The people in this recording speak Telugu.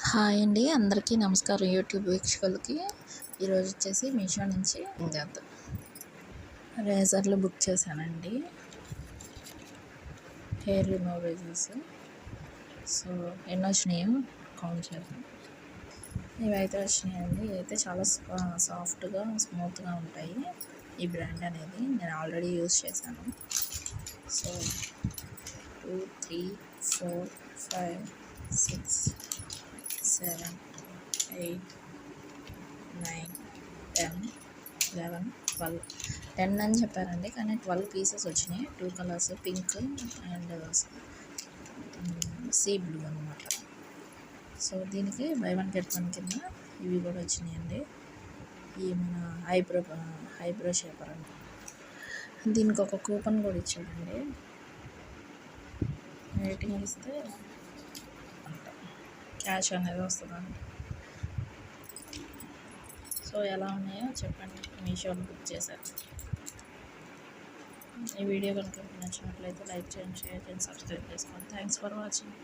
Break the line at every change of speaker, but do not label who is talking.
హాయ్ అండి, అందరికీ నమస్కారం. యూట్యూబ్ వీక్షకులకి ఈరోజు వచ్చేసి మీషో నుంచి చేద్దాం రేజర్లు బుక్ చేశానండి. హెయిర్ రిమూవరేజర్స్. సో ఎన్ని వచ్చినాయో కౌంట్ చేద్దాం. ఇవైతే వచ్చినాయండి. ఇవైతే చాలా సాఫ్ట్గా స్మూత్గా ఉంటాయి. ఈ బ్రాండ్ అనేది నేను ఆల్రెడీ యూజ్ చేశాను. సో 2, 3, 4, 5, 6, 7, 8, 9, 10, 11, 12. 10 అని చెప్పారండి, కానీ 12 పీసెస్ వచ్చినాయి. 2 colours, pink and sea blue అనమాట. సో దీనికి బై వన్ గెట్ వన్ కింద ఇవి కూడా వచ్చినాయండి. ఈ మన ఐబ్రో షేపర్ అండి. దీనికి ఒక కూపన్ కూడా ఇచ్చాడండి. రేటింగ్ ఇస్తే క్యాష్ అనేది వస్తుందండి. సో ఎలా ఉన్నాయో చెప్పండి. మీషోలో బుక్ చేశారు. ఈ వీడియో కనుక నచ్చినట్లయితే లైక్ చేయండి, షేర్ చేయండి, సబ్స్క్రైబ్ చేసుకోండి. Thanks for watching.